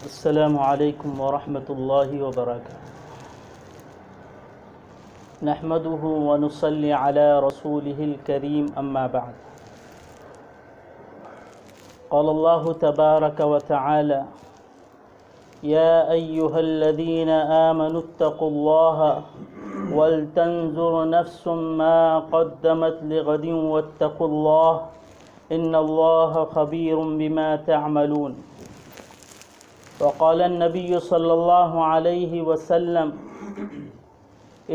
السلام علیکم ورحمۃ اللہ وبرکاتہ۔ نحمده ونصلي على رسوله الكريم اما بعد۔ قال الله تبارك وتعالى: يا أيها الذين آمنوا اتقوا الله ولتنظر نفس ما قدمت لغد واتقوا الله إن الله خبير بما تعملون۔ وقال النبي صلى الله عليه وسلم: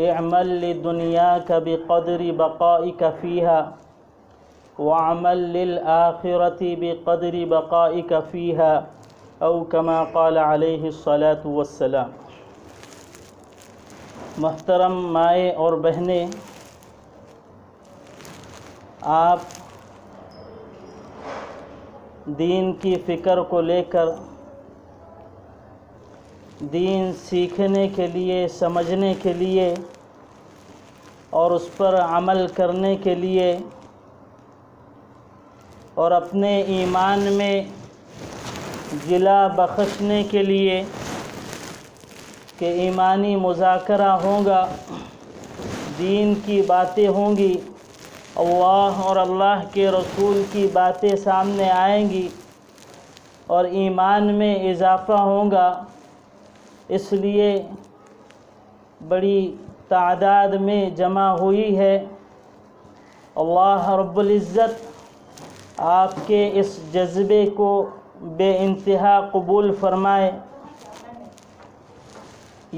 اعمل لدنياك بقدر بقائك فيها واعمل للآخرة بقدر بقائك فيها، او كما قال عليه الصلاة والسلام۔ محترم مائیں اور بہنیں، آپ دین کی فکر کو لے کر دین سیکھنے کے لیے، سمجھنے کے لیے اور اس پر عمل کرنے کے لیے اور اپنے ایمان میں گلا بخشنے کے لیے کہ ایمانی مذاکرہ ہوگا، دین کی باتیں ہوں گی، اللہ اور اللہ کے رسول کی باتیں سامنے آئیں گی اور ایمان میں اضافہ ہوگا، اس لیے بڑی تعداد میں جمع ہوئی ہے۔ اللہ رب العزت آپ کے اس جذبے کو بے انتہا قبول فرمائے۔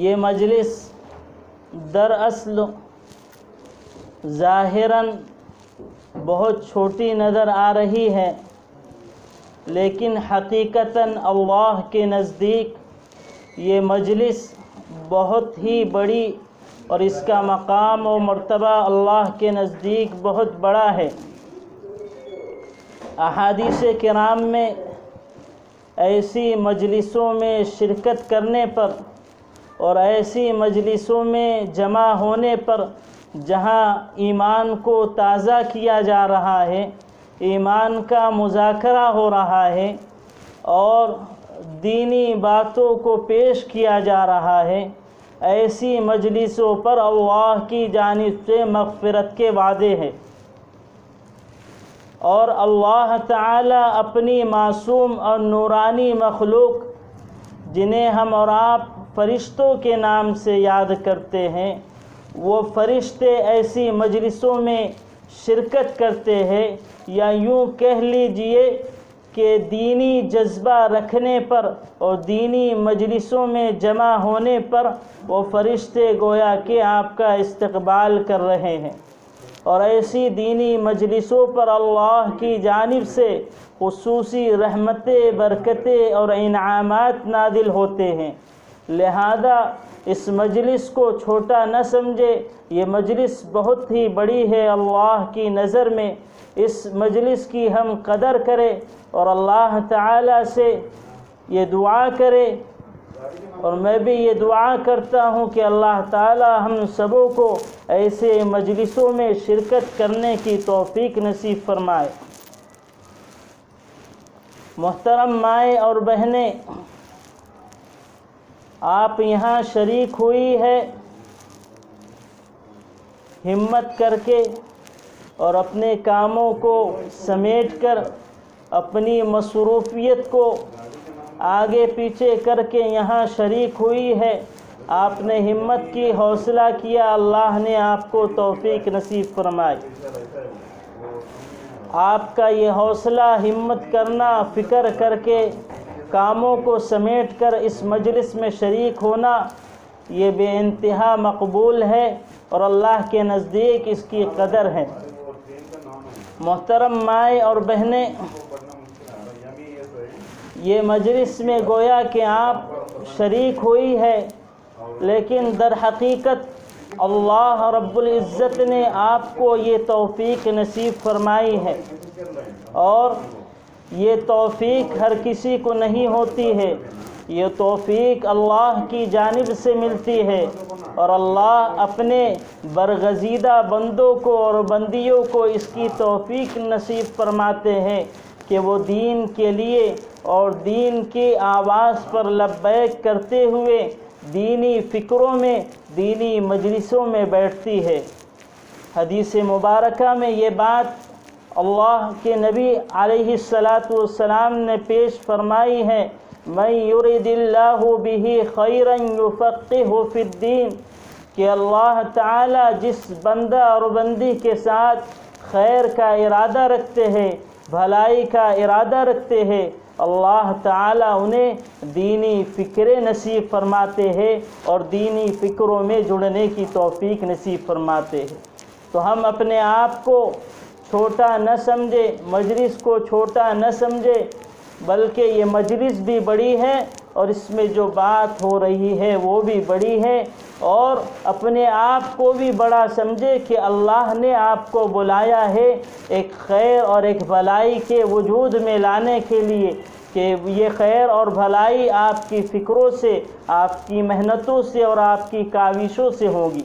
یہ مجلس دراصل ظاہراً بہت چھوٹی نظر آ رہی ہے، لیکن حقیقتاً اللہ کے نزدیک یہ مجلس بہت ہی بڑی اور اس کا مقام و مرتبہ اللہ کے نزدیک بہت بڑا ہے۔ احادیث کرام میں ایسی مجلسوں میں شرکت کرنے پر اور ایسی مجلسوں میں جمع ہونے پر جہاں ایمان کو تازہ کیا جا رہا ہے، ایمان کا مذاکرہ ہو رہا ہے اور دینی باتوں کو پیش کیا جا رہا ہے، ایسی مجلسوں پر اللہ کی جانب سے مغفرت کے وعدے ہیں، اور اللہ تعالی اپنی معصوم اور نورانی مخلوق جنہیں ہم اور آپ فرشتوں کے نام سے یاد کرتے ہیں، وہ فرشتے ایسی مجلسوں میں شرکت کرتے ہیں، یا یوں کہہ لیجئے کہ دینی جذبہ رکھنے پر اور دینی مجلسوں میں جمع ہونے پر وہ فرشتے گویا کہ آپ کا استقبال کر رہے ہیں، اور ایسی دینی مجلسوں پر اللہ کی جانب سے خصوصی رحمتیں، برکتیں اور انعامات نازل ہوتے ہیں۔ لہذا اس مجلس کو چھوٹا نہ سمجھے، یہ مجلس بہت ہی بڑی ہے اللہ کی نظر میں۔ اس مجلس کی ہم قدر کریں اور اللہ تعالیٰ سے یہ دعا کرے، اور میں بھی یہ دعا کرتا ہوں کہ اللہ تعالیٰ ہم سبوں کو ایسے مجلسوں میں شرکت کرنے کی توفیق نصیب فرمائے۔ محترم مائیں اور بہنیں، آپ یہاں شریک ہوئی ہے ہمت کر کے اور اپنے کاموں کو سمیٹ کر، اپنی مصروفیت کو آگے پیچھے کر کے یہاں شریک ہوئی ہے۔ آپ نے ہمت کی، حوصلہ کیا، اللہ نے آپ کو توفیق نصیب فرمائی۔ آپ کا یہ حوصلہ، ہمت کرنا، فکر کر کے کاموں کو سمیٹ کر اس مجلس میں شریک ہونا، یہ بے انتہا مقبول ہے اور اللہ کے نزدیک اس کی قدر ہے۔ محترم مائیں اور بہنیں، یہ مجلس میں گویا کہ آپ شریک ہوئی ہے، لیکن در حقیقت اللہ رب العزت نے آپ کو یہ توفیق نصیب فرمائی ہے، اور یہ توفیق ہر کسی کو نہیں ہوتی ہے، یہ توفیق اللہ کی جانب سے ملتی ہے، اور اللہ اپنے برگزیدہ بندوں کو اور بندیوں کو اس کی توفیق نصیب فرماتے ہیں کہ وہ دین کے لیے اور دین کی آواز پر لبیک کرتے ہوئے دینی فکروں میں، دینی مجلسوں میں بیٹھتی ہے۔ حدیث مبارکہ میں یہ بات اللہ کے نبی علیہ السلام نے پیش فرمائی ہے، من یرد اللہ بہ خیرا یفقہہ فی الدین، کہ اللہ تعالیٰ جس بندہ اور بندی کے ساتھ خیر کا ارادہ رکھتے ہیں، بھلائی کا ارادہ رکھتے ہیں، اللہ تعالیٰ انہیں دینی فکریں نصیب فرماتے ہیں اور دینی فکروں میں جڑنے کی توفیق نصیب فرماتے ہیں۔ تو ہم اپنے آپ کو چھوٹا نہ سمجھے، مجلس کو چھوٹا نہ سمجھے، بلکہ یہ مجلس بھی بڑی ہے اور اس میں جو بات ہو رہی ہے وہ بھی بڑی ہے، اور اپنے آپ کو بھی بڑا سمجھے کہ اللہ نے آپ کو بلایا ہے ایک خیر اور ایک بھلائی کے وجود میں لانے کے لیے، کہ یہ خیر اور بھلائی آپ کی فکروں سے، آپ کی محنتوں سے اور آپ کی کاوشوں سے ہوگی۔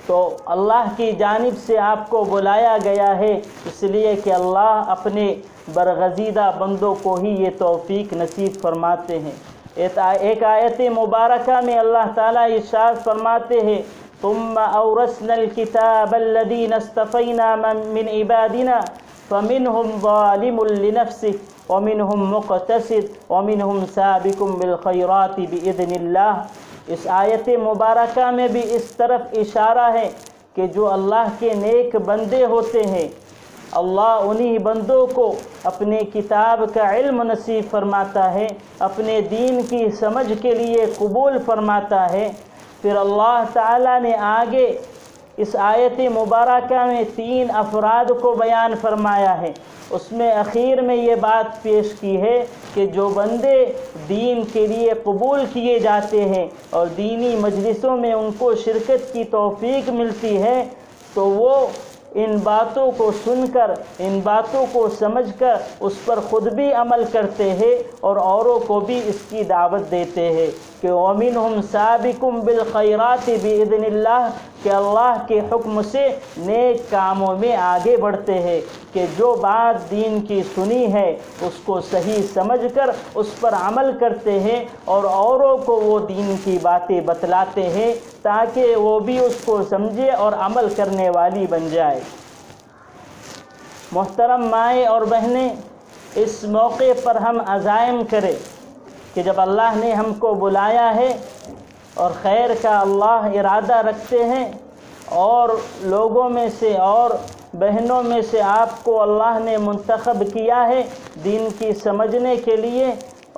تو اللہ کی جانب سے آپ کو بلایا گیا ہے، اس لیے کہ اللہ اپنے برگزیدہ بندوں کو ہی یہ توفیق نصیب فرماتے ہیں۔ ایک آیت مبارکہ میں اللہ تعالیٰ ارشاد فرماتے ہیں، ثم اورثنا الكتاب الذين اصطفينا من عبادنا فمنهم ظالم لنفسه ومنهم مقتصد ومنهم سابق بالخيرات بإذن اللہ۔ اس آیت مبارکہ میں بھی اس طرف اشارہ ہے کہ جو اللہ کے نیک بندے ہوتے ہیں، اللہ انہی بندوں کو اپنے کتاب کا علم نصیب فرماتا ہے، اپنے دین کی سمجھ کے لیے قبول فرماتا ہے۔ پھر اللہ تعالیٰ نے آگے اس آیت مبارکہ میں 3 افراد کو بیان فرمایا ہے، اس میں اخیر میں یہ بات پیش کی ہے کہ جو بندے دین کے لیے قبول کیے جاتے ہیں اور دینی مجلسوں میں ان کو شرکت کی توفیق ملتی ہے، تو وہ ان باتوں کو سن کر، ان باتوں کو سمجھ کر اس پر خود بھی عمل کرتے ہیں اور اوروں کو بھی اس کی دعوت دیتے ہیں کہ وَمِنْهُمْ سَابِقٌ بِالْخَيْرَاتِ بِإِذْنِ اللَّهِ، کہ اللہ کے حکم سے نیک کاموں میں آگے بڑھتے ہیں، کہ جو بات دین کی سنی ہے اس کو صحیح سمجھ کر اس پر عمل کرتے ہیں اور اوروں کو وہ دین کی باتیں بتلاتے ہیں تاکہ وہ بھی اس کو سمجھے اور عمل کرنے والی بن جائے۔ محترم مائیں اور بہنیں، اس موقع پر ہم عزائم کریں کہ جب اللہ نے ہم کو بلایا ہے اور خیر کا اللہ ارادہ رکھتے ہیں، اور لوگوں میں سے اور بہنوں میں سے آپ کو اللہ نے منتخب کیا ہے دین کی سمجھنے کے لیے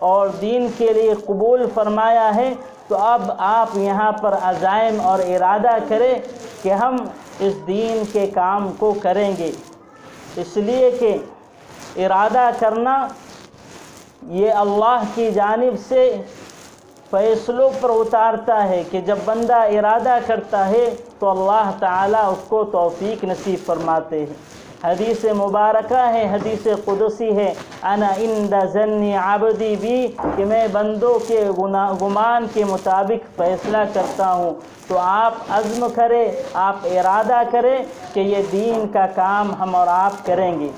اور دین کے لیے قبول فرمایا ہے، تو اب آپ یہاں پر عزائم اور ارادہ کریں کہ ہم اس دین کے کام کو کریں گے۔ اس لیے کہ ارادہ کرنا یہ اللہ کی جانب سے فیصلوں پر اتارتا ہے کہ جب بندہ ارادہ کرتا ہے تو اللہ تعالیٰ اس کو توفیق نصیب فرماتے ہیں۔ حدیث مبارکہ ہے، حدیث قدسی ہے، انا عند ظن عبدی بی، کہ میں بندوں کے گمان کے مطابق فیصلہ کرتا ہوں۔ تو آپ عزم کریں، آپ ارادہ کریں کہ یہ دین کا کام ہم اور آپ کریں گے۔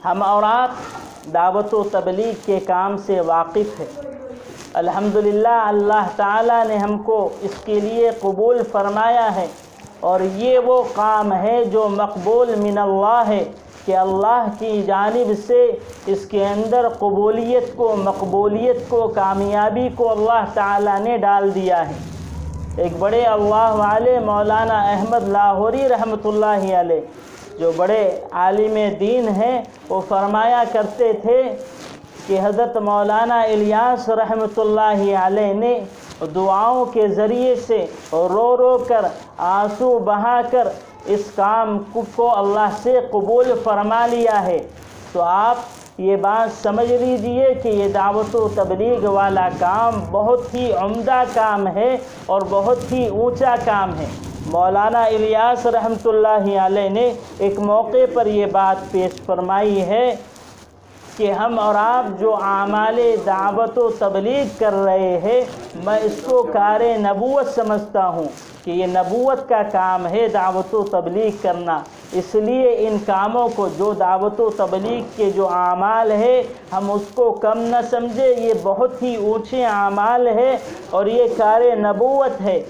ہم اور آپ دعوت و تبلیغ کے کام سے واقف ہیں۔ الحمدللہ اللہ تعالیٰ نے ہم کو اس کے لیے قبول فرمایا ہے، اور یہ وہ کام ہے جو مقبول من اللہ ہے کہ اللہ کی جانب سے اس کے اندر قبولیت کو، مقبولیت کو، کامیابی کو اللہ تعالیٰ نے ڈال دیا ہے۔ ایک بڑے اللہ والے مولانا احمد لاہوری رحمۃ اللہ علیہ، جو بڑے عالم دین ہیں، وہ فرمایا کرتے تھے کہ حضرت مولانا الیاس رحمۃ اللہ علیہ نے دعاؤں کے ذریعے سے رو رو کر، آنسو بہا کر اس کام کو اللہ سے قبول فرما لیا ہے۔ تو آپ یہ بات سمجھ لیجئے کہ یہ دعوت و تبلیغ والا کام بہت ہی عمدہ کام ہے اور بہت ہی اونچا کام ہے۔ مولانا الیاس رحمۃ اللہ علیہ نے ایک موقع پر یہ بات پیش فرمائی ہے کہ ہم اور آپ جو اعمال دعوت و تبلیغ کر رہے ہیں، میں اس کو کار نبوت سمجھتا ہوں کہ یہ نبوت کا کام ہے دعوت و تبلیغ کرنا، اس لیے ان کاموں کو، جو دعوت و تبلیغ کے جو اعمال ہے، ہم اس کو کم نہ سمجھے، یہ بہت ہی اونچے اعمال ہے اور یہ کار نبوت ہے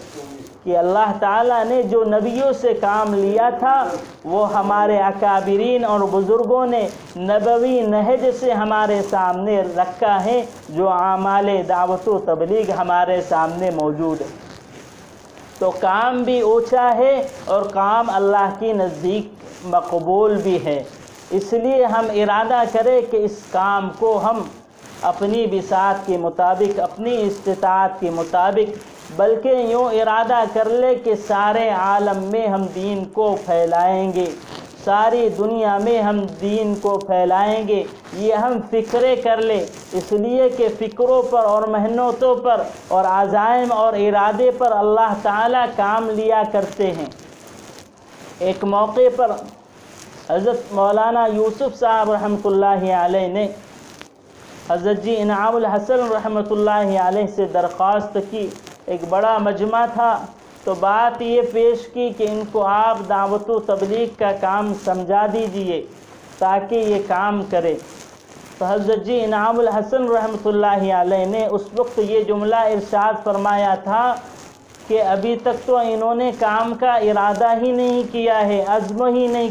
کہ اللہ تعالیٰ نے جو نبیوں سے کام لیا تھا وہ ہمارے اکابرین اور بزرگوں نے نبوی نہج سے ہمارے سامنے رکھا ہے، جو اعمال دعوت و تبلیغ ہمارے سامنے موجود ہے۔ تو کام بھی اونچا ہے اور کام اللہ کی نزدیک مقبول بھی ہے، اس لیے ہم ارادہ کریں کہ اس کام کو ہم اپنی بساط کے مطابق، اپنی استطاعت کے مطابق، بلکہ یوں ارادہ کر لے کہ سارے عالم میں ہم دین کو پھیلائیں گے، ساری دنیا میں ہم دین کو پھیلائیں گے، یہ ہم فکرے کر لیں، اس لیے کہ فکروں پر اور محنتوں پر اور عزائم اور ارادے پر اللہ تعالیٰ کام لیا کرتے ہیں۔ ایک موقع پر حضرت مولانا یوسف صاحب رحمۃ اللہ علیہ نے حضرت جی انعام الحسن رحمۃ اللہ علیہ سے درخواست کی، ایک بڑا مجمع تھا، تو بات یہ پیش کی کہ ان کو آپ دعوت و تبلیغ کا کام سمجھا دیجئے تاکہ یہ کام کرے۔ تو حضرت جی انعام الحسن رحمۃ اللہ علیہ نے اس وقت یہ جملہ ارشاد فرمایا تھا کہ ابھی تک تو انہوں نے کام کا ارادہ ہی نہیں کیا ہے، عزم ہی نہیں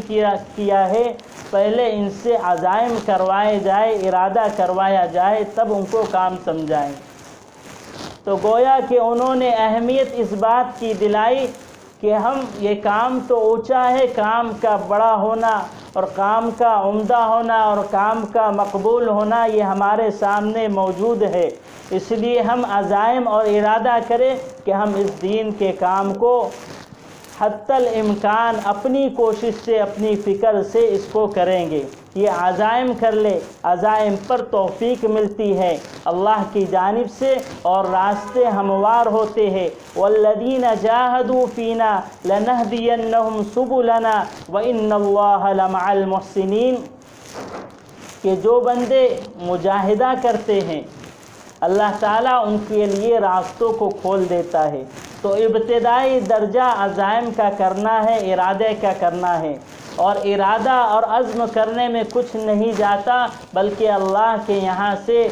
کیا ہے، پہلے ان سے عزائم کروائے جائے، ارادہ کروایا جائے، تب ان کو کام سمجھائیں۔ تو گویا کہ انہوں نے اہمیت اس بات کی دلائی کہ ہم یہ کام تو اونچا ہے، کام کا بڑا ہونا اور کام کا عمدہ ہونا اور کام کا مقبول ہونا یہ ہمارے سامنے موجود ہے، اس لیے ہم عزائم اور ارادہ کریں کہ ہم اس دین کے کام کو حتی الامکان اپنی کوشش سے، اپنی فکر سے اس کو کریں گے۔ یہ عزائم کر لے، عزائم پر توفیق ملتی ہے اللہ کی جانب سے اور راستے ہموار ہوتے ہیں۔ والذین جاہدوا فینا لنہدینہم سبلنا وان اللہ لمع المحسنین، کہ جو بندے مجاہدہ کرتے ہیں اللہ تعالیٰ ان کے لیے راستوں کو کھول دیتا ہے۔ تو ابتدائی درجہ عزائم کا کرنا ہے، ارادے کا کرنا ہے، اور ارادہ اور عزم کرنے میں کچھ نہیں جاتا بلکہ اللہ کے یہاں سے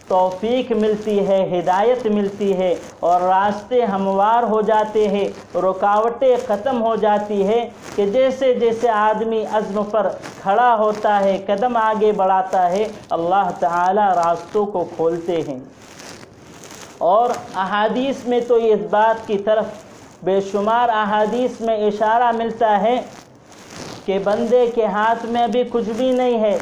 توفیق ملتی ہے، ہدایت ملتی ہے اور راستے ہموار ہو جاتے ہیں، رکاوٹیں ختم ہو جاتی ہے کہ جیسے جیسے آدمی عزم پر کھڑا ہوتا ہے، قدم آگے بڑھاتا ہے، اللہ تعالی راستوں کو کھولتے ہیں۔ اور احادیث میں تو اس بات کی طرف بے شمار احادیث میں اشارہ ملتا ہے کہ بندے کے ہاتھ میں بھی کچھ بھی نہیں ہے،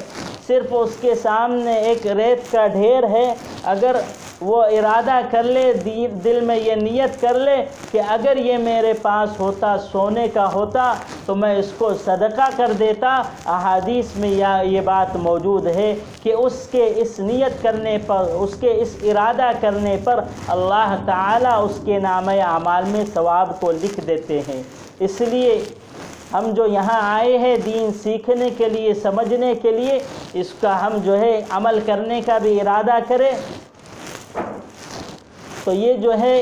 صرف اس کے سامنے ایک ریت کا ڈھیر ہے، اگر وہ ارادہ کر لے، دل میں یہ نیت کر لے کہ اگر یہ میرے پاس ہوتا، سونے کا ہوتا تو میں اس کو صدقہ کر دیتا۔ احادیث میں یہ بات موجود ہے کہ اس کے اس نیت کرنے پر، اس کے اس ارادہ کرنے پر اللہ تعالیٰ اس کے نامہ اعمال میں ثواب کو لکھ دیتے ہیں۔ اس لیے ہم جو یہاں آئے ہیں دین سیکھنے کے لیے، سمجھنے کے لیے، اس کا ہم جو ہے عمل کرنے کا بھی ارادہ کریں، تو یہ جو ہے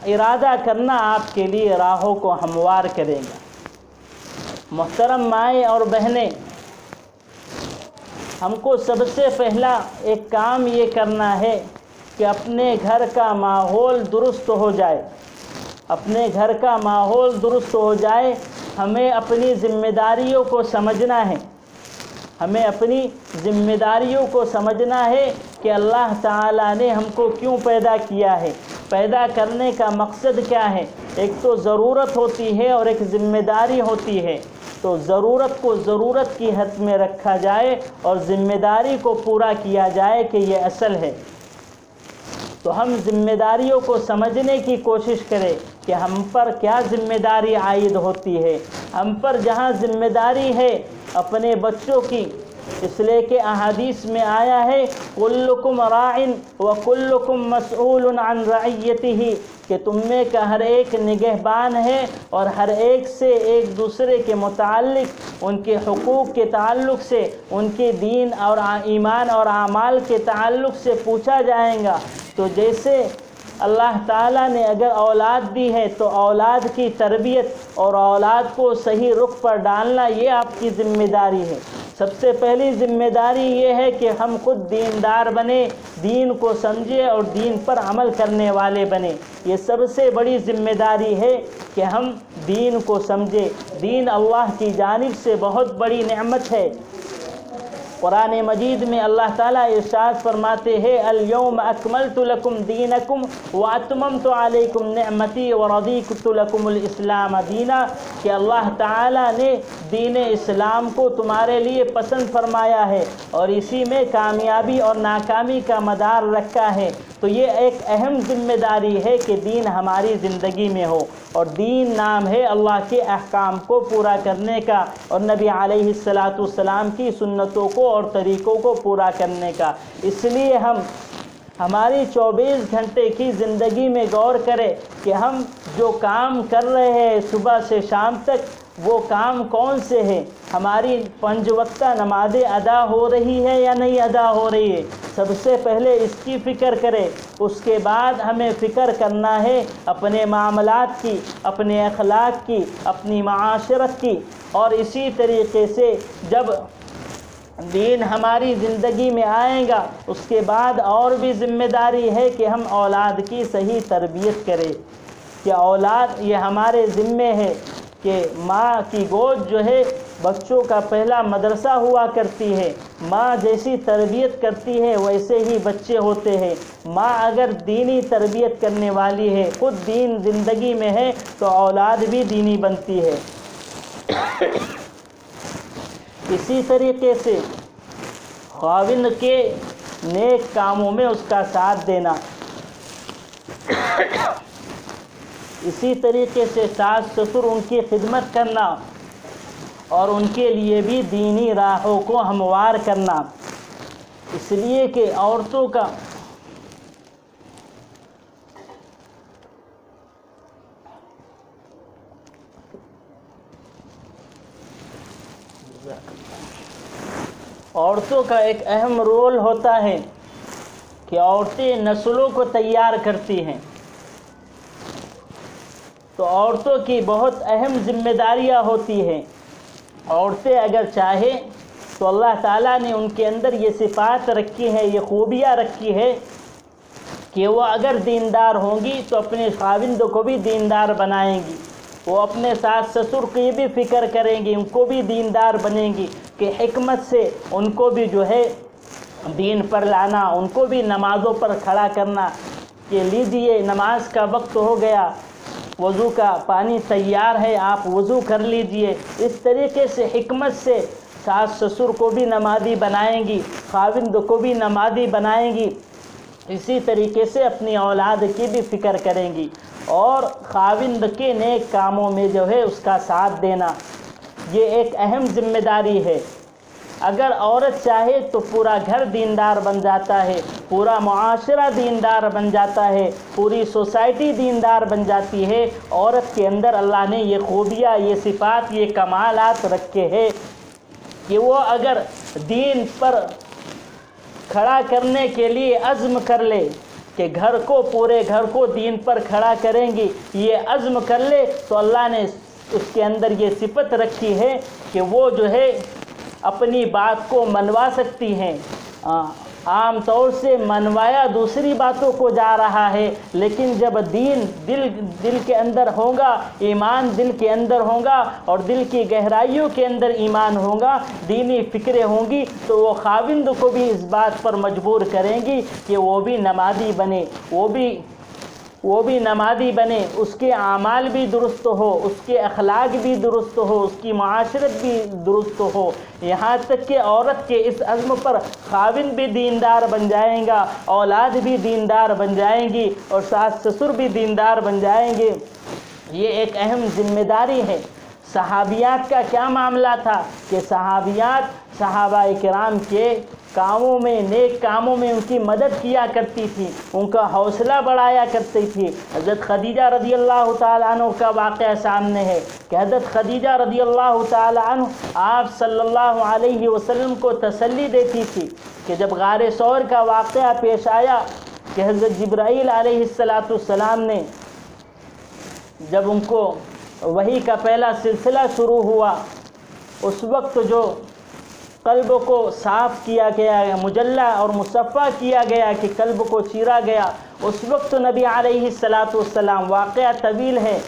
ارادہ کرنا آپ کے لیے راہوں کو ہموار کرے گا۔ محترم مائیں اور بہنیں، ہم کو سب سے پہلا ایک کام یہ کرنا ہے کہ اپنے گھر کا ماحول درست ہو جائے، اپنے گھر کا ماحول درست ہو جائے۔ ہمیں اپنی ذمہ داریوں کو سمجھنا ہے، ہمیں اپنی ذمہ داریوں کو سمجھنا ہے کہ اللہ تعالیٰ نے ہم کو کیوں پیدا کیا ہے، پیدا کرنے کا مقصد کیا ہے۔ ایک تو ضرورت ہوتی ہے اور ایک ذمہ داری ہوتی ہے، تو ضرورت کو ضرورت کی حد میں رکھا جائے اور ذمہ داری کو پورا کیا جائے کہ یہ اصل ہے۔ تو ہم ذمہ داریوں کو سمجھنے کی کوشش کریں کہ ہم پر کیا ذمہ داری عائد ہوتی ہے۔ ہم پر جہاں ذمہ داری ہے اپنے بچوں کی، اس لیے کہ احادیث میں آیا ہے کلکم راع وکلکم مسئول عن رعیتہ، کہ تم میں کا ہر ایک نگہبان ہے اور ہر ایک سے ایک دوسرے کے متعلق، ان کے حقوق کے تعلق سے، ان کے دین اور ایمان اور اعمال کے تعلق سے پوچھا جائے گا۔ تو جیسے اللہ تعالیٰ نے اگر اولاد دی ہے تو اولاد کی تربیت اور اولاد کو صحیح رخ پر ڈالنا یہ آپ کی ذمہ داری ہے۔ سب سے پہلی ذمہ داری یہ ہے کہ ہم خود دیندار بنیں، دین کو سمجھیں اور دین پر عمل کرنے والے بنیں۔ یہ سب سے بڑی ذمہ داری ہے کہ ہم دین کو سمجھیں۔ دین اللہ کی جانب سے بہت بڑی نعمت ہے۔ قرآن مجید میں اللہ تعالیٰ ارشاد فرماتے ہیں الیوم اکملت لکم دینکم واتممت علیکم نعمتی ورضیت لکم الاسلام دینا، کہ اللہ تعالیٰ نے دین اسلام کو تمہارے لیے پسند فرمایا ہے اور اسی میں کامیابی اور ناکامی کا مدار رکھا ہے۔ تو یہ ایک اہم ذمہ داری ہے کہ دین ہماری زندگی میں ہو، اور دین نام ہے اللہ کے احکام کو پورا کرنے کا اور نبی علیہ السلام کی سنتوں کو اور طریقوں کو پورا کرنے کا۔ اس لیے ہماری 24 گھنٹے کی زندگی میں غور کریں کہ ہم جو کام کر رہے ہیں صبح سے شام تک وہ کام کون سے ہیں، ہماری 5 وقتہ نمازیں ادا ہو رہی ہے یا نہیں ادا ہو رہی ہے۔ سب سے پہلے اس کی فکر کریں، اس کے بعد ہمیں فکر کرنا ہے اپنے معاملات کی، اپنے اخلاق کی، اپنی معاشرت کی، اور اسی طریقے سے جب دین ہماری زندگی میں آئے گا اس کے بعد اور بھی ذمہ داری ہے کہ ہم اولاد کی صحیح تربیت کریں، کہ اولاد یہ ہمارے ذمے ہے کہ ماں کی گود جو ہے بچوں کا پہلا مدرسہ ہوا کرتی ہے۔ ماں جیسی تربیت کرتی ہے ویسے ہی بچے ہوتے ہیں۔ ماں اگر دینی تربیت کرنے والی ہے، خود دین زندگی میں ہے، تو اولاد بھی دینی بنتی ہے۔ اسی طریقے سے خاوند کے نیک کاموں میں اس کا ساتھ دینا، اسی طریقے سے ساس سسر ان کی خدمت کرنا اور ان کے لیے بھی دینی راہوں کو ہموار کرنا، اس لیے کہ عورتوں کا ایک اہم رول ہوتا ہے کہ عورتیں نسلوں کو تیار کرتی ہیں۔ تو عورتوں کی بہت اہم ذمہ داریاں ہوتی ہیں۔ عورتیں اگر چاہیں تو اللہ تعالیٰ نے ان کے اندر یہ صفات رکھی ہیں، یہ خوبیاں رکھی ہے کہ وہ اگر دیندار ہوں گی تو اپنے خاوند کو بھی دیندار بنائیں گی، وہ اپنے ساس سسر کی بھی فکر کریں گی، ان کو بھی دیندار بنیں گی، کہ حکمت سے ان کو بھی جو ہے دین پر لانا، ان کو بھی نمازوں پر کھڑا کرنا، کہ لیجیے نماز کا وقت ہو گیا، وضو کا پانی تیار ہے، آپ وضو کر لیجئے۔ اس طریقے سے حکمت سے ساس سسر کو بھی نمازی بنائیں گی، خاوند کو بھی نمازی بنائیں گی، اسی طریقے سے اپنی اولاد کی بھی فکر کریں گی، اور خاوند کے نیک کاموں میں جو ہے اس کا ساتھ دینا، یہ ایک اہم ذمہ داری ہے۔ اگر عورت چاہے تو پورا گھر دیندار بن جاتا ہے، پورا معاشرہ دیندار بن جاتا ہے، پوری سوسائٹی دیندار بن جاتی ہے۔ عورت کے اندر اللہ نے یہ خوبیاں، یہ صفات، یہ کمالات رکھے ہیں کہ وہ اگر دین پر کھڑا کرنے کے لیے عزم کر لے کہ گھر کو، پورے گھر کو دین پر کھڑا کریں گی، یہ عزم کر لے، تو اللہ نے اس کے اندر یہ صفت رکھی ہے کہ وہ جو ہے اپنی بات کو منوا سکتی ہیں۔ عام طور سے منوایا دوسری باتوں کو جا رہا ہے، لیکن جب دین دل کے اندر ہوگا، ایمان دل کے اندر ہوگا اور دل کی گہرائیوں کے اندر ایمان ہوگا، دینی فکریں ہوں گی، تو وہ خاوند کو بھی اس بات پر مجبور کریں گی کہ وہ بھی نمازی بنے، وہ بھی نمازی بنے، اس کے اعمال بھی درست ہو، اس کے اخلاق بھی درست ہو، اس کی معاشرت بھی درست ہو، یہاں تک کہ عورت کے اس عزم پر خاوند بھی دیندار بن جائیں گا، اولاد بھی دیندار بن جائیں گی، اور ساس سسر بھی دیندار بن جائیں گے۔ یہ ایک اہم ذمہ داری ہے۔ صحابیات کا کیا معاملہ تھا کہ صحابیات صحابہ کرام کے کاموں میں، نیک کاموں میں ان کی مدد کیا کرتی تھی، ان کا حوصلہ بڑھایا کرتی تھی۔ حضرت خدیجہ رضی اللہ تعالیٰ عنہ کا واقعہ سامنے ہے کہ حضرت خدیجہ رضی اللہ تعالیٰ عنہ آپ صلی اللہ علیہ وسلم کو تسلی دیتی تھی کہ جب غار ثور کا واقعہ پیش آیا کہ حضرت جبرائیل علیہ السلام نے جب ان کو وحی کا پہلا سلسلہ شروع ہوا، اس وقت جو قلب کو صاف کیا گیا، مجلہ اور مصفہ کیا گیا کہ قلب کو چیرا گیا، اس وقت نبی علیہ السلام، واقعہ طویل ہے،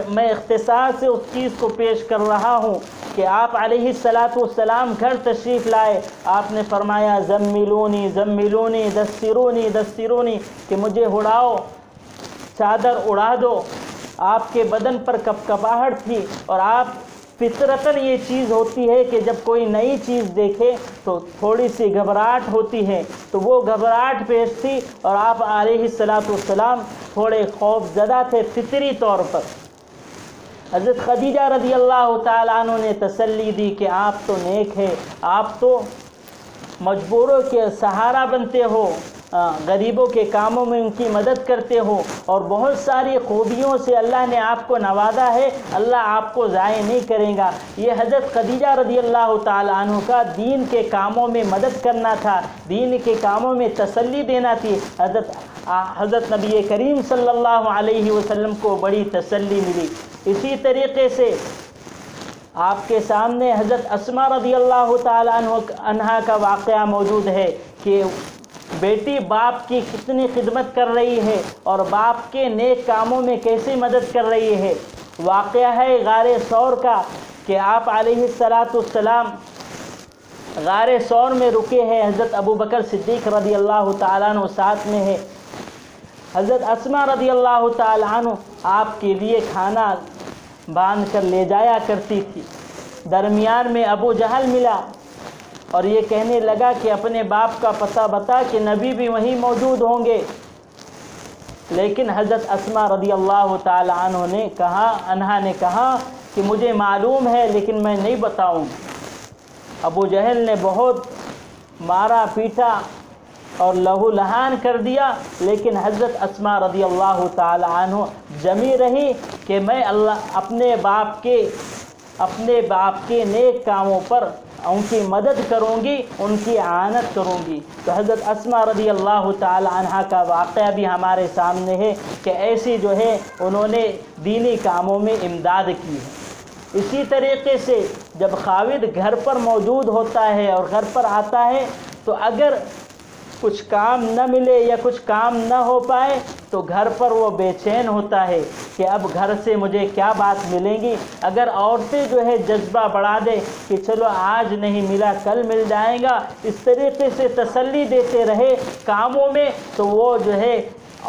میں اختصار سے اس چیز کو پیش کر رہا ہوں کہ آپ علیہ السلام گھر تشریف لائے، آپ نے فرمایا زملونی زملونی دسترونی دسترونی، کہ مجھے اڑاؤ، چادر اڑا دو۔ آپ کے بدن پر کپکپاہٹ تھی، اور آپ فطرتاً یہ چیز ہوتی ہے کہ جب کوئی نئی چیز دیکھے تو تھوڑی سی گھبراہٹ ہوتی ہے، تو وہ گھبراہٹ پیش تھی، اور آپ علیہ السلام تھوڑے خوف زدہ تھے فطری طور پر۔ حضرت خدیجہ رضی اللہ تعالیٰ عنہ نے تسلی دی کہ آپ تو نیک ہے، آپ تو مجبوروں کے سہارا بنتے ہو، غریبوں کے کاموں میں ان کی مدد کرتے ہو، اور بہت ساری خوبیوں سے اللہ نے آپ کو نوازا ہے، اللہ آپ کو ضائع نہیں کرے گا۔ یہ حضرت خدیجہ رضی اللہ تعالیٰ عنہ کا دین کے کاموں میں مدد کرنا تھا، دین کے کاموں میں تسلی دینا تھی۔ حضرت نبی کریم صلی اللہ علیہ وسلم کو بڑی تسلی ملی۔ اسی طریقے سے آپ کے سامنے حضرت اسماء رضی اللہ تعالیٰ عنہا کا واقعہ موجود ہے کہ بیٹی باپ کی کتنی خدمت کر رہی ہے اور باپ کے نیک کاموں میں کیسے مدد کر رہی ہے۔ واقعہ ہے غار ثور کا کہ آپ علیہ السلام غار ثور میں رکے ہیں، حضرت ابوبکر صدیق رضی اللہ تعالیٰ عنہ ساتھ میں ہے۔ حضرت اسماء رضی اللہ تعالیٰ عنہ آپ کے لیے کھانا باندھ کر لے جایا کرتی تھی۔ درمیان میں ابو جہل ملا اور یہ کہنے لگا کہ اپنے باپ کا پتہ بتا کہ نبی بھی وہیں موجود ہوں گے، لیکن حضرت اسماء رضی اللہ تعالی عنہ نے کہا کہ مجھے معلوم ہے لیکن میں نہیں بتاؤں۔ ابو جہل نے بہت مارا پیٹا اور لہو لہان کر دیا، لیکن حضرت اسماء رضی اللہ تعالی عنہ جمی رہی کہ میں اپنے باپ کے نیک کاموں پر ان کی مدد کروں گی، ان کی اعانت کروں گی۔ تو حضرت اسماء رضی اللہ تعالی عنہ کا واقعہ بھی ہمارے سامنے ہے کہ ایسی جو ہے انہوں نے دینی کاموں میں امداد کی ہے۔ اسی طریقے سے جب خاوند گھر پر موجود ہوتا ہے اور گھر پر آتا ہے تو اگر کچھ کام نہ ملے یا کچھ کام نہ ہو پائے تو گھر پر وہ بے چین ہوتا ہے کہ اب گھر سے مجھے کیا بات ملیں گی۔ اگر عورتیں جو ہے جذبہ بڑھا دے کہ چلو آج نہیں ملا کل مل جائے گا، اس طریقے سے تسلی دیتے رہے کاموں میں، تو وہ جو ہے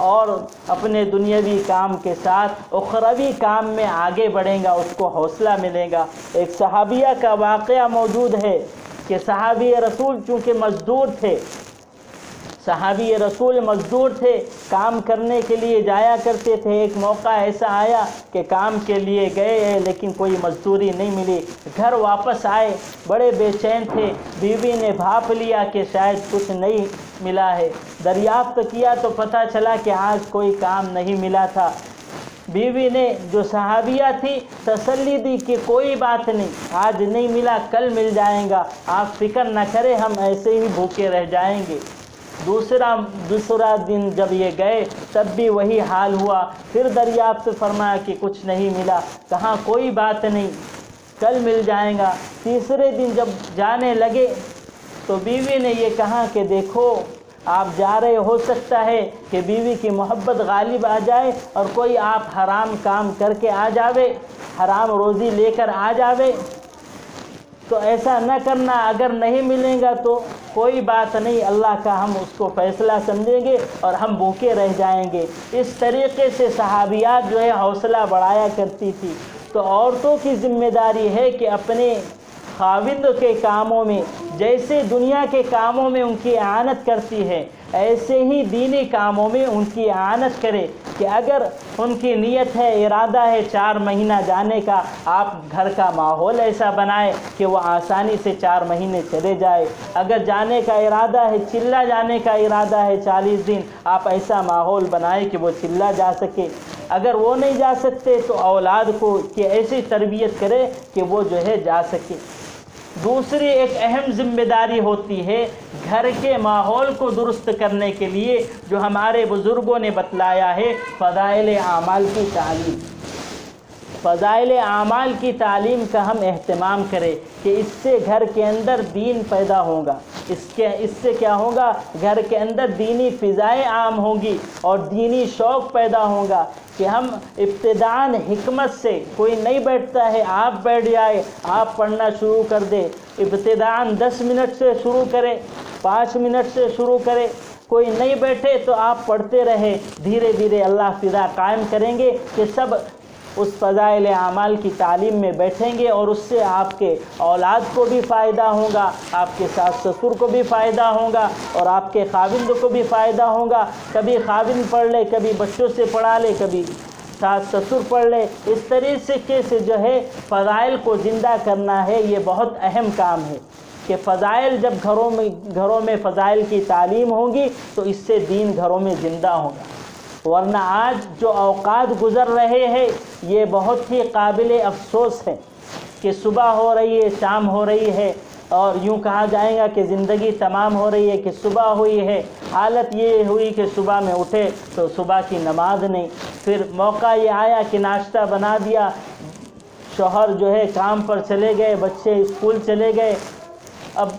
اور اپنے دنیاوی کام کے ساتھ اخروی کام میں آگے بڑھیں گا، اس کو حوصلہ ملے گا۔ ایک صحابیہ کا واقعہ موجود ہے کہ صحابی رسول چونکہ مزدور تھے، صحابی رسول مزدور تھے، کام کرنے کے لیے جایا کرتے تھے۔ ایک موقع ایسا آیا کہ کام کے لیے گئے لیکن کوئی مزدوری نہیں ملی، گھر واپس آئے، بڑے بے چین تھے۔ بیوی نے بھاپ لیا کہ شاید کچھ نہیں ملا ہے، دریافت کیا تو پتہ چلا کہ آج کوئی کام نہیں ملا تھا۔ بیوی نے جو صحابیہ تھی تسلی دی کہ کوئی بات نہیں، آج نہیں ملا کل مل جائیں گا، آپ فکر نہ کریں، ہم ایسے ہی بھوکے رہ جائیں گے۔ دوسرا دن جب یہ گئے تب بھی وہی حال ہوا، پھر دریافت فرمایا کہ کچھ نہیں ملا، کہاں کوئی بات نہیں کل مل جائیں گا۔ تیسرے دن جب جانے لگے تو بیوی نے یہ کہا کہ دیکھو آپ جا رہے، ہو سکتا ہے کہ بیوی کی محبت غالب آ جائے اور کوئی آپ حرام کام کر کے آ جاوے، حرام روزی لے کر آ جاوے، تو ایسا نہ کرنا، اگر نہیں ملیں گا تو کوئی بات نہیں، اللہ کا ہم اس کو فیصلہ سمجھیں گے اور ہم بھوکے رہ جائیں گے۔ اس طریقے سے صحابیات جو ہے حوصلہ بڑھایا کرتی تھی۔ تو عورتوں کی ذمہ داری ہے کہ اپنے خاوند کے کاموں میں جیسے دنیا کے کاموں میں ان کی اعانت کرتی ہے، ایسے ہی دینی کاموں میں ان کی اعانت کرے کہ اگر ان کی نیت ہے، ارادہ ہے 4 مہینہ جانے کا، آپ گھر کا ماحول ایسا بنائے کہ وہ آسانی سے 4 مہینے چلے جائے۔ اگر جانے کا ارادہ ہے، چلہ جانے کا ارادہ ہے 40 دن، آپ ایسا ماحول بنائے کہ وہ چلہ جا سکے۔ اگر وہ نہیں جا سکتے تو اولاد کو کہ ایسی تربیت کرے کہ وہ جو ہے جا سکے۔ دوسری ایک اہم ذمہ داری ہوتی ہے گھر کے ماحول کو درست کرنے کے لیے، جو ہمارے بزرگوں نے بتلایا ہے، فضائل اعمال کی تعلیم۔ فضائل اعمال کی تعلیم کا ہم اہتمام کریں کہ اس سے گھر کے اندر دین پیدا ہوگا، اس سے کیا ہوگا؟ گھر کے اندر دینی فضائیں عام ہوں گی اور دینی شوق پیدا ہوگا کہ ہم ابتداءً حکمت سے، کوئی نہیں بیٹھتا ہے آپ بیٹھ جائے، آپ پڑھنا شروع کر دے، ابتداءً 10 منٹ سے شروع کرے، 5 منٹ سے شروع کرے، کوئی نہیں بیٹھے تو آپ پڑھتے رہے، دھیرے دھیرے اللہ فضا قائم کریں گے کہ سب اس فضائل اعمال کی تعلیم میں بیٹھیں گے، اور اس سے آپ کے اولاد کو بھی فائدہ ہوگا، آپ کے ساس سسر کو بھی فائدہ ہوگا، اور آپ کے خاوند کو بھی فائدہ ہوگا۔ کبھی خاوند پڑھ لے، کبھی بچوں سے پڑھا لے، کبھی ساس سسر پڑھ لے، اس طریقے سے جو ہے فضائل کو زندہ کرنا ہے۔ یہ بہت اہم کام ہے کہ فضائل جب گھروں میں فضائل کی تعلیم ہوگی تو اس سے دین گھروں میں زندہ ہوگا۔ ورنہ آج جو اوقات گزر رہے ہیں یہ بہت ہی قابل افسوس ہے کہ صبح ہو رہی ہے، شام ہو رہی ہے، اور یوں کہا جائے گا کہ زندگی تمام ہو رہی ہے کہ صبح ہوئی ہے، حالت یہ ہوئی کہ صبح میں اٹھے تو صبح کی نماز نہیں، پھر موقع یہ آیا کہ ناشتہ بنا دیا، شوہر جو ہے کام پر چلے گئے، بچے اسکول چلے گئے، اب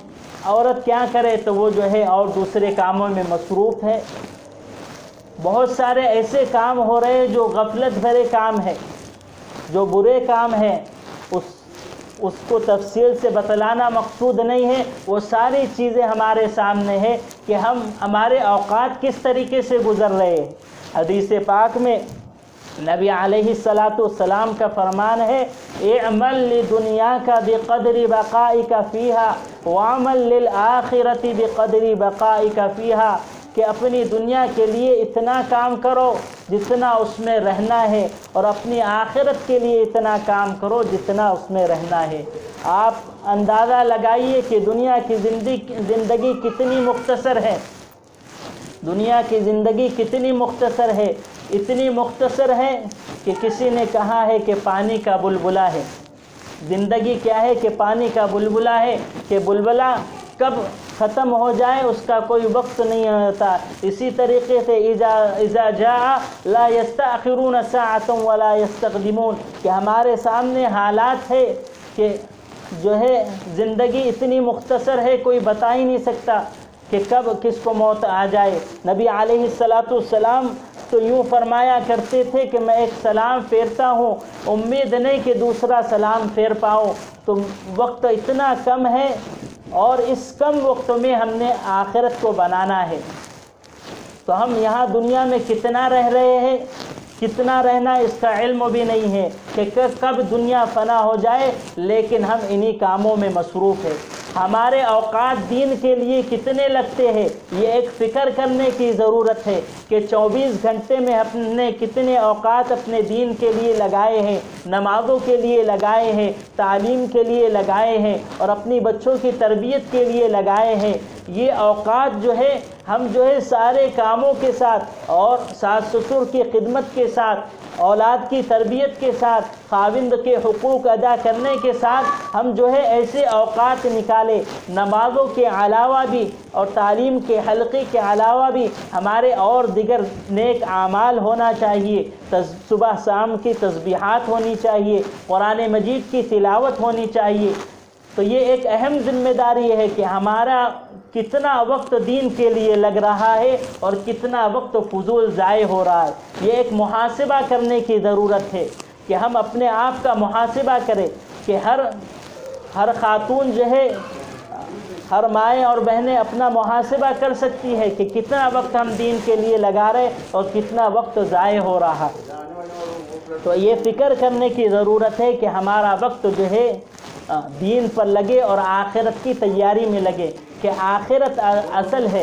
عورت کیا کرے؟ تو وہ جو ہے اور دوسرے کاموں میں مصروف ہے۔ بہت سارے ایسے کام ہو رہے ہیں جو غفلت بھرے کام ہیں، جو برے کام ہیں، اس کو تفصیل سے بتلانا مقصود نہیں ہے۔ وہ ساری چیزیں ہمارے سامنے ہیں کہ ہمارے اوقات کس طریقے سے گزر رہے ہیں۔ حدیث پاک میں نبی علیہ السلام کا فرمان ہے، اعمل لدنیاک بقدر بقائک فیہا وعمل للآخرۃ بقدر بقائک فیہا، کہ اپنی دنیا کے لیے اتنا کام کرو جتنا اس میں رہنا ہے، اور اپنی آخرت کے لیے اتنا کام کرو جتنا اس میں رہنا ہے۔ آپ اندازہ لگائیے کہ دنیا کی زندگی کتنی مختصر ہے، دنیا کی زندگی کتنی مختصر ہے، اتنی مختصر ہے کہ کسی نے کہا ہے کہ پانی کا بلبلہ ہے۔ زندگی کیا ہے؟ کہ پانی کا بلبلہ ہے، کہ بلبلہ کب ختم ہو جائے اس کا کوئی وقت نہیں ہوتا۔ اسی طریقے سے اذا جاء لا یستأخرون ساعۃ ولا یستقدمون، کہ ہمارے سامنے حالات ہے کہ جو ہے زندگی اتنی مختصر ہے، کوئی بتا ہی نہیں سکتا کہ کب کس کو موت آ جائے۔ نبی علیہ السلام تو یوں فرمایا کرتے تھے کہ میں ایک سلام پھیرتا ہوں، امید نہیں کہ دوسرا سلام پھیر پاؤں، تو وقت اتنا کم ہے، اور اس کم وقت میں ہم نے آخرت کو بنانا ہے۔ تو ہم یہاں دنیا میں کتنا رہ رہے ہیں، کتنا رہنا اس کا علم بھی نہیں ہے کہ کب دنیا فنا ہو جائے، لیکن ہم انہی کاموں میں مصروف ہیں۔ ہمارے اوقات دین کے لیے کتنے لگتے ہیں، یہ ایک فکر کرنے کی ضرورت ہے کہ 24 گھنٹے میں ہم نے کتنے اوقات اپنے دین کے لیے لگائے ہیں، نمازوں کے لیے لگائے ہیں، تعلیم کے لیے لگائے ہیں، اور اپنی بچوں کی تربیت کے لیے لگائے ہیں۔ یہ اوقات جو ہے ہم جو ہے سارے کاموں کے ساتھ، اور ساس سسر کی خدمت کے ساتھ، اولاد کی تربیت کے ساتھ، خاوند کے حقوق ادا کرنے کے ساتھ، ہم جو ہے ایسے اوقات نکالے، نمازوں کے علاوہ بھی اور تعلیم کے حلقے کے علاوہ بھی ہمارے اور دیگر نیک اعمال ہونا چاہیے۔ صبح شام کی تسبیحات ہونی چاہیے، قرآن مجید کی تلاوت ہونی چاہیے۔ تو یہ ایک اہم ذمہ داری ہے کہ ہمارا کتنا وقت دین کے لیے لگ رہا ہے اور کتنا وقت فضول ضائع ہو رہا ہے۔ یہ ایک محاسبہ کرنے کی ضرورت ہے کہ ہم اپنے آپ کا محاسبہ کریں کہ ہر خاتون جو ہے، ہر مائیں اور بہنیں اپنا محاسبہ کر سکتی ہے کہ کتنا وقت ہم دین کے لیے لگا رہے اور کتنا وقت ضائع ہو رہا۔ تو یہ فکر کرنے کی ضرورت ہے کہ ہمارا وقت جو ہے دین پر لگے اور آخرت کی تیاری میں لگے، کہ آخرت اصل ہے۔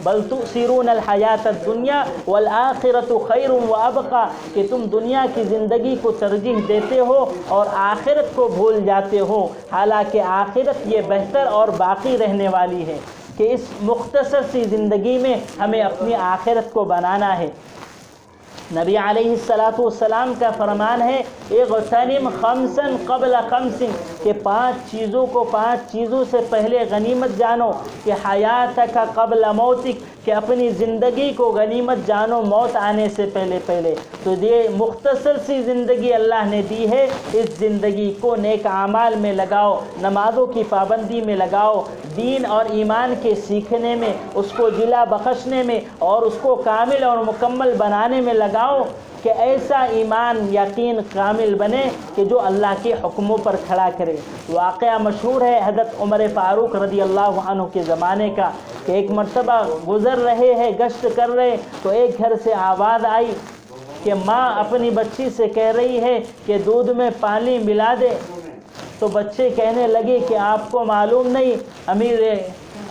بل تؤثرون الحیات الدنیا والآخرۃ خیر وابقی، کہ تم دنیا کی زندگی کو ترجیح دیتے ہو اور آخرت کو بھول جاتے ہو، حالانکہ آخرت یہ بہتر اور باقی رہنے والی ہے۔ کہ اس مختصر سی زندگی میں ہمیں اپنی آخرت کو بنانا ہے۔ نبی علیہ السلام کا فرمان ہے، اغتنم خمسا قبل خمس، کہ 5 چیزوں کو 5 چیزوں سے پہلے غنیمت جانو، کہ حیاتک قبل موتک، کہ اپنی زندگی کو غنیمت جانو موت آنے سے پہلے تو یہ مختصر سی زندگی اللہ نے دی ہے، اس زندگی کو نیک اعمال میں لگاؤ، نمازوں کی پابندی میں لگاؤ، دین اور ایمان کے سیکھنے میں، اس کو جلا بخشنے میں اور اس کو کامل اور مکمل بنانے میں لگاؤ، کہ ایسا ایمان یقین کامل بنے کہ جو اللہ کے حکموں پر کھڑا کرے۔ واقعہ مشہور ہے حضرت عمر فاروق رضی اللہ عنہ کے زمانے کا، کہ ایک مرتبہ گزر رہے ہیں، گشت کر رہے، تو ایک گھر سے آواز آئی کہ ماں اپنی بچی سے کہہ رہی ہے کہ دودھ میں پانی ملا دے، تو بچے کہنے لگے کہ آپ کو معلوم نہیں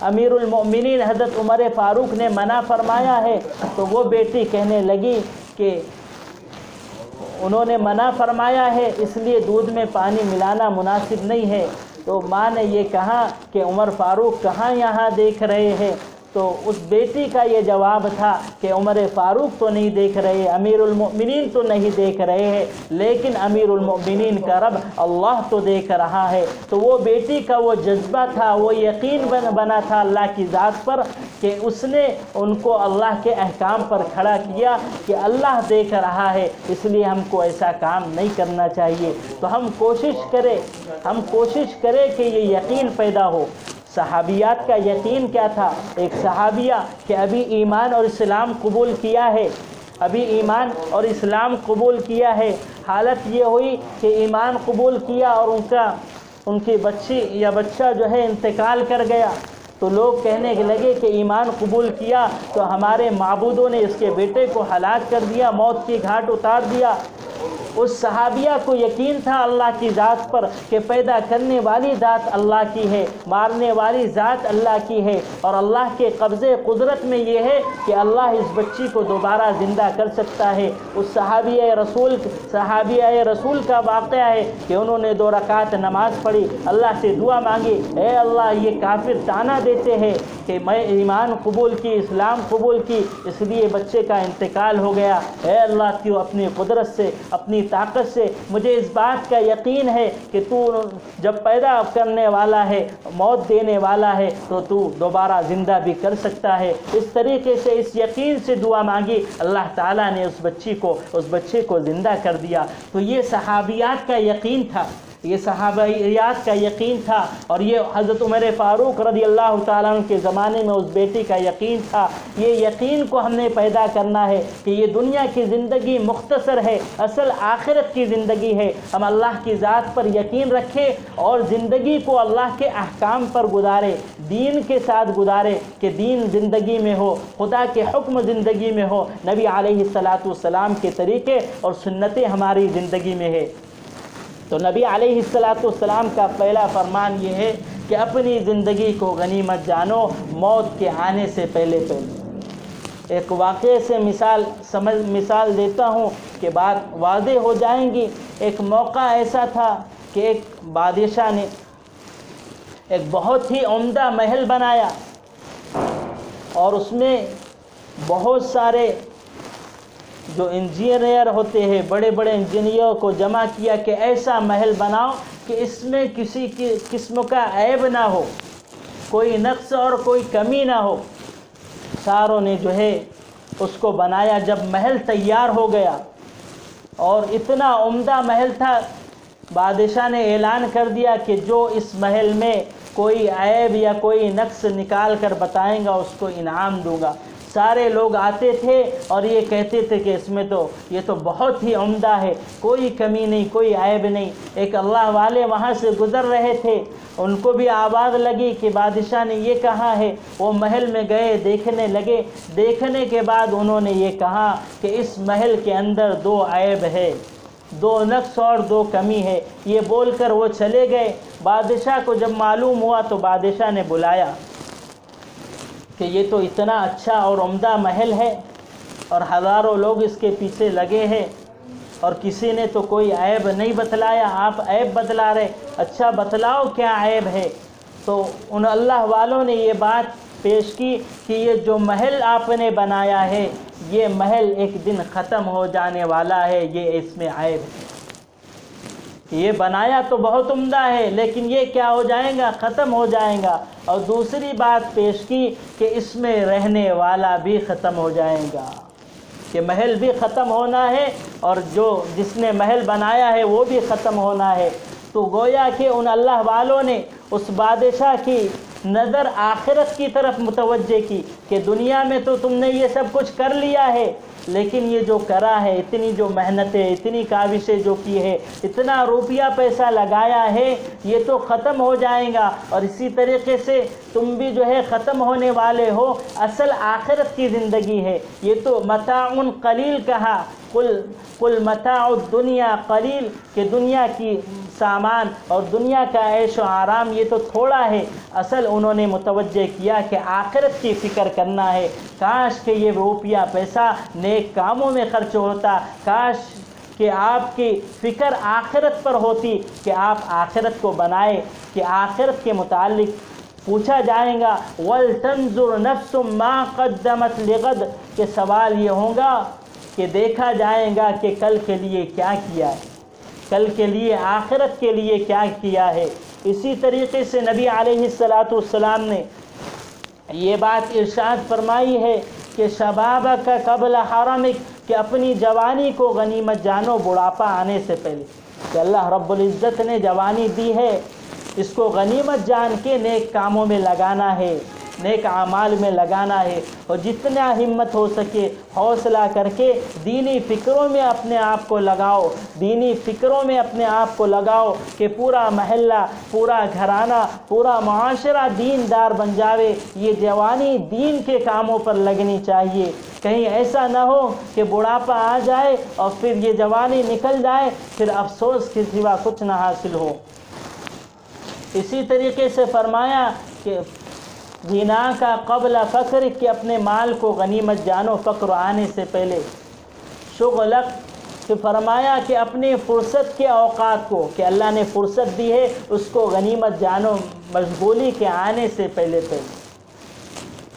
امیر المؤمنین حضرت عمر فاروق نے منع فرمایا ہے، تو وہ بیٹی کہنے لگی کہ انہوں نے منع فرمایا ہے اس لیے دودھ میں پانی ملانا مناسب نہیں ہے۔ تو ماں نے یہ کہا کہ عمر فاروق کہاں یہاں دیکھ رہے ہیں؟ تو اس بیٹی کا یہ جواب تھا کہ عمر فاروق تو نہیں دیکھ رہے، امیر المؤمنین تو نہیں دیکھ رہے ہیں، لیکن امیر المؤمنین کا رب اللہ تو دیکھ رہا ہے۔ تو وہ بیٹی کا وہ جذبہ تھا، وہ یقین بنا تھا اللہ کی ذات پر، کہ اس نے ان کو اللہ کے احکام پر کھڑا کیا کہ اللہ دیکھ رہا ہے، اس لیے ہم کو ایسا کام نہیں کرنا چاہیے۔ تو ہم کوشش کریں کہ یہ یقین پیدا ہو۔ صحابیات کا یقین کیا تھا؟ ایک صحابیہ کہ ابھی ایمان اور اسلام قبول کیا ہے، حالت یہ ہوئی کہ ایمان قبول کیا اور ان کی بچی یا بچہ جو ہے انتقال کر گیا، تو لوگ کہنے لگے کہ ایمان قبول کیا تو ہمارے معبودوں نے اس کے بیٹے کو ہلاک کر دیا، موت کی گھاٹ اتار دیا۔ اس صحابیہ کو یقین تھا اللہ کی ذات پر کہ پیدا کرنے والی ذات اللہ کی ہے، مارنے والی ذات اللہ کی ہے، اور اللہ کے قبضے قدرت میں یہ ہے کہ اللہ اس بچی کو دوبارہ زندہ کر سکتا ہے۔ اس صحابیہ رسول کا واقعہ ہے کہ انہوں نے 2 رکعت نماز پڑھی، اللہ سے دعا مانگی، اے اللہ یہ کافر طعنہ دیتے ہیں کہ میں ایمان قبول کی، اسلام قبول کی، اس لیے بچے کا انتقال ہو گیا، اے اللہ تو اپنی قدرت سے، اپنی طاقت سے مجھے اس بات کا یقین ہے کہ تو جب پیدا کرنے والا ہے، موت دینے والا ہے، تو تو دوبارہ زندہ بھی کر سکتا ہے۔ اس طریقے سے اس یقین سے دعا مانگی، اللہ تعالیٰ نے اس بچے کو زندہ کر دیا۔ تو یہ صحابیات کا یقین تھا، یہ صحابیات کا یقین تھا، اور یہ حضرت عمر فاروق رضی اللہ تعالیٰ عنہ کے زمانے میں اس بیٹی کا یقین تھا۔ یہ یقین کو ہم نے پیدا کرنا ہے کہ یہ دنیا کی زندگی مختصر ہے، اصل آخرت کی زندگی ہے۔ ہم اللہ کی ذات پر یقین رکھیں اور زندگی کو اللہ کے احکام پر گزارے، دین کے ساتھ گزارے، کہ دین زندگی میں ہو، خدا کے حکم زندگی میں ہو، نبی علیہ السلام کے طریقے اور سنتیں ہماری زندگی میں ہے۔ تو نبی علیہ السلام کا پہلا فرمان یہ ہے کہ اپنی زندگی کو غنیمت جانو موت کے آنے سے پہلے۔ ایک واقعے سے مثال دیتا ہوں کہ بات واضح ہو جائیں گی۔ ایک موقع ایسا تھا کہ ایک بادشاہ نے ایک بہت ہی عمدہ محل بنایا، اور اس میں بہت سارے جو انجینئر ہوتے ہیں، بڑے بڑے انجینئروں کو جمع کیا کہ ایسا محل بناؤ کہ اس میں کسی قسم کا عیب نہ ہو، کوئی نقص اور کوئی کمی نہ ہو۔ ساروں نے جو ہے اس کو بنایا۔ جب محل تیار ہو گیا اور اتنا عمدہ محل تھا، بادشاہ نے اعلان کر دیا کہ جو اس محل میں کوئی عیب یا کوئی نقص نکال کر بتائیں گا اس کو انعام دوں گا۔ سارے لوگ آتے تھے اور یہ کہتے تھے کہ اس میں تو یہ تو بہت ہی عمدہ ہے، کوئی کمی نہیں، کوئی عیب نہیں۔ ایک اللہ والے وہاں سے گزر رہے تھے، ان کو بھی آواز لگی کہ بادشاہ نے یہ کہا ہے۔ وہ محل میں گئے، دیکھنے لگے۔ دیکھنے کے بعد انہوں نے یہ کہا کہ اس محل کے اندر 2 عیب ہے، 2 نقص اور 2 کمی ہے۔ یہ بول کر وہ چلے گئے۔ بادشاہ کو جب معلوم ہوا تو بادشاہ نے بلایا کہ یہ تو اتنا اچھا اور عمدہ محل ہے اور ہزاروں لوگ اس کے پیچھے لگے ہیں، اور کسی نے تو کوئی عیب نہیں بتلایا، آپ عیب بتلا رہے، اچھا بتلاؤ کیا عیب ہے۔ تو ان اللہ والوں نے یہ بات پیش کی کہ یہ جو محل آپ نے بنایا ہے، یہ محل ایک دن ختم ہو جانے والا ہے، یہ اس میں عیب ہے۔ یہ بنایا تو بہت عمدہ ہے لیکن یہ کیا ہو جائے گا؟ ختم ہو جائے گا۔ اور دوسری بات پیش کی کہ اس میں رہنے والا بھی ختم ہو جائے گا، کہ محل بھی ختم ہونا ہے اور جس نے محل بنایا ہے وہ بھی ختم ہونا ہے۔ تو گویا کہ ان اللہ والوں نے اس بادشاہ کی نظر آخرت کی طرف متوجہ کی کہ دنیا میں تو تم نے یہ سب کچھ کر لیا ہے، لیکن یہ جو کرا ہے، اتنی جو محنتیں، اتنی کاوشیں جو کی ہے، اتنا روپیہ پیسہ لگایا ہے، یہ تو ختم ہو جائے گا، اور اسی طریقے سے تم بھی جو ہے ختم ہونے والے ہو۔ اصل آخرت کی زندگی ہے، یہ تو متاع قلیل کہا، قل متاع الدنیا قلیل، کہ دنیا کی سامان اور دنیا کا عیش و آرام یہ تو تھوڑا ہے۔ اصل انہوں نے متوجہ کیا کہ آخرت کی فکر کرنا ہے۔ کاش کہ یہ روپیہ پیسہ نیک کاموں میں خرچ ہوتا، کاش کہ آپ کی فکر آخرت پر ہوتی، کہ آپ آخرت کو بنائے، کہ آخرت کے متعلق پوچھا جائے گا وَلْتَنْظُرْ نَفْسٌ مَا قَدَّمَتْ لِغَدٍ، کہ سوال یہ ہوگا کہ دیکھا جائے گا کہ کل کے لیے کیا کیا ہے، کل کے لیے آخرت کے لیے کیا کیا ہے۔ اسی طریقے سے نبی علیہ السلام نے یہ بات ارشاد فرمائی ہے کہ شبابک قبل حرمک، کہ اپنی جوانی کو غنیمت جانو بڑھاپا آنے سے پہلے، کہ اللہ رب العزت نے جوانی دی ہے، اس کو غنیمت جان کے نیک کاموں میں لگانا ہے، نیک اعمال میں لگانا ہے، اور جتنا ہمت ہو سکے حوصلہ کر کے دینی فکروں میں اپنے آپ کو لگاؤ، دینی فکروں میں اپنے آپ کو لگاؤ کہ پورا محلہ، پورا گھرانہ، پورا معاشرہ دیندار بن جاوے۔ یہ جوانی دین کے کاموں پر لگنی چاہیے، کہیں ایسا نہ ہو کہ بڑھاپا آ جائے اور پھر یہ جوانی نکل جائے، پھر افسوس کے سوا کچھ نہ حاصل ہو۔ اسی طریقے سے فرمایا کہ غنا کا قبل فقر، کہ اپنے مال کو غنیمت جانو فقر آنے سے پہلے۔ شغلک، کہ فرمایا کہ اپنے فرصت کے اوقات کو، کہ اللہ نے فرصت دی ہے اس کو غنیمت جانو مشغولی کے آنے سے پہلے پہلے۔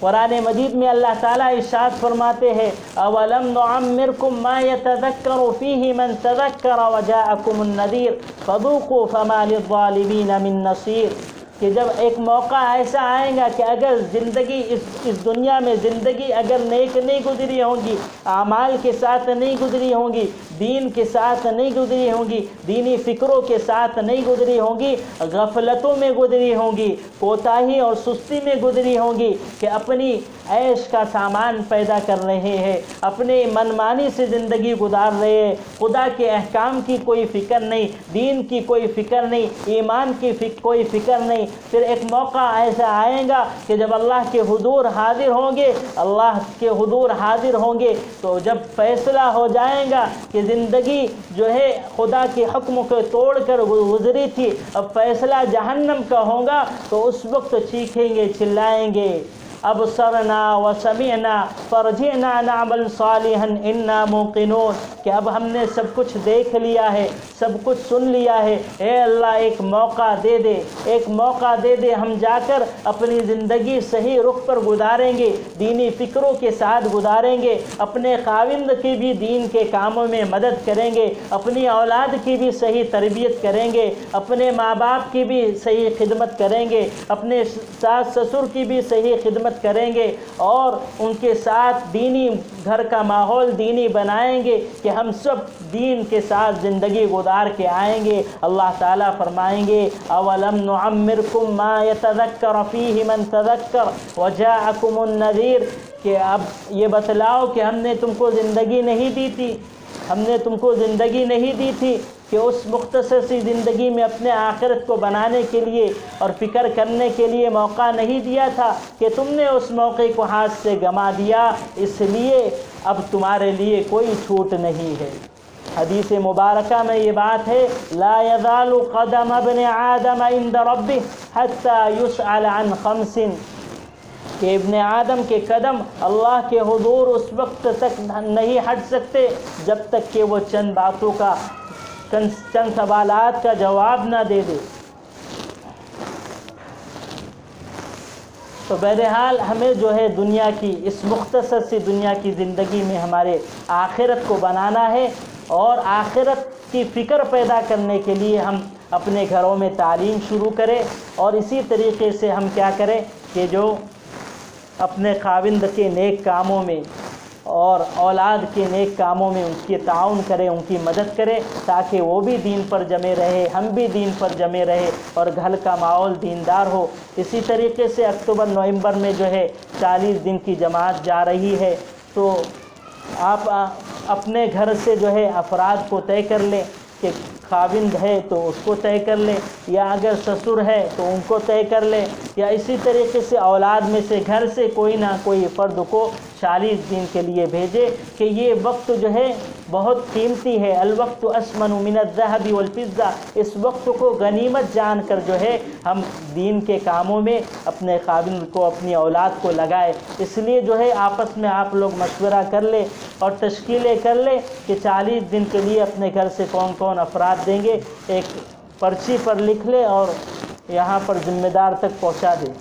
قرآن مجید میں اللہ تعالیٰ ارشاد فرماتے ہیں اولم نعمرکم ما یتذکر فیہ من تذکر وجاءکم النذیر فذوقوا فما للظالمین من نصیر، کہ جب ایک موقع ایسا آئے گا کہ اگر زندگی اس دنیا میں زندگی اگر نیک نہیں گزری ہوگی، اعمال کے ساتھ نہیں گزری ہوگی، دین کے ساتھ نہیں گزری ہوگی، دینی فکروں کے ساتھ نہیں گزری ہوگی، غفلتوں میں گزری ہوگی، کوتاہی اور سستی میں گزری ہوگی، کہ اپنی عیش کا سامان پیدا کر رہے ہیں، اپنے منمانی سے زندگی گزار رہے ہیں، خدا کے احکام کی کوئی فکر نہیں، دین کی کوئی فکر نہیں، ایمان کی کوئی فکر نہیں، پھر ایک موقع ایسا آئے گا کہ جب اللہ کے حضور حاضر ہوں گے، اللہ کے حضور حاضر ہوں گے، تو جب فیصلہ ہو جائے گا کہ زندگی جو ہے خدا کے حکم کو توڑ کر گزری تھی، اب فیصلہ جہنم کا ہوگا، تو اس وقت چیخیں گے، چلائیں گے ابصرنا وسمعنا فرجعنا نعمل صالحا انا موقنون، کہ اب ہم نے سب کچھ دیکھ لیا ہے، سب کچھ سن لیا ہے، اے اللہ ایک موقع دے دے، ایک موقع دے دے، ہم جا کر اپنی زندگی صحیح رخ پر گزاریں گے، دینی فکروں کے ساتھ گزاریں گے، اپنے خاوند کی بھی دین کے کاموں میں مدد کریں گے، اپنی اولاد کی بھی صحیح تربیت کریں گے، اپنے ماں باپ کی بھی صحیح خدمت کریں گے، اپنے ساس سسر کی بھی صحیح خدمت کریں گے، اور ان کے ساتھ دینی گھر کا ماحول دینی بنائیں گے کہ ہم سب دین کے ساتھ زندگی گزار کے آئیں گے۔ اللہ تعالیٰ فرمائیں گے اولم نعمرکم ما یتذکر فیہ من تذکر وجاءکم النذیر، کہ اب یہ بتلاؤ کہ ہم نے تم کو زندگی نہیں دی تھی، ہم نے تم کو زندگی نہیں دی تھی کہ اس مختصر سی زندگی میں اپنے آخرت کو بنانے کے لیے اور فکر کرنے کے لیے موقع نہیں دیا تھا، کہ تم نے اس موقع کو ہاتھ سے گما دیا، اس لیے اب تمہارے لیے کوئی چھوٹ نہیں ہے۔ حدیث مبارکہ میں یہ بات ہے لا یزال قدم ابن آدم عند ربہ حتی یسأل عن خمس، کہ ابن آدم کے قدم اللہ کے حضور اس وقت تک نہیں ہٹ سکتے جب تک کہ وہ چند باتوں کا، چند سوالات کا جواب نہ دے دے۔ تو بہرحال ہمیں جو ہے دنیا کی اس مختصر سی دنیا کی زندگی میں ہمارے آخرت کو بنانا ہے، اور آخرت کی فکر پیدا کرنے کے لیے ہم اپنے گھروں میں تعلیم شروع کریں، اور اسی طریقے سے ہم کیا کریں کہ جو اپنے خاوند کے نیک کاموں میں اور اولاد کے نیک کاموں میں ان کے تعاون کریں، ان کی مدد کریں، تاکہ وہ بھی دین پر جمے رہے، ہم بھی دین پر جمے رہے، اور گھر کا ماحول دیندار ہو۔ اسی طریقے سے اکتوبر نومبر میں جو ہے 40 دن کی جماعت جا رہی ہے، تو آپ اپنے گھر سے جو ہے افراد کو طے کر لیں کہ خاوند ہے تو اس کو طے کر لیں، یا اگر سسر ہے تو ان کو طے کر لیں، یا اسی طریقے سے اولاد میں سے گھر سے کوئی نہ کوئی فرد کو 40 دن کے لیے بھیجے، کہ یہ وقت جو ہے بہت قیمتی ہے۔ الوقت اسمن من الذهب والفضة، اس وقت کو غنیمت جان کر جو ہے ہم دین کے کاموں میں اپنے خاوند کو، اپنی اولاد کو لگائے۔ اس لیے جو ہے آپس میں آپ لوگ مشورہ کر لیں اور تشکیلیں کر لیں کہ 40 دن کے لیے اپنے گھر سے کون کون افراد دیں گے، ایک پرچی پر لکھ لیں اور یہاں پر ذمہ دار تک پہنچا دیں۔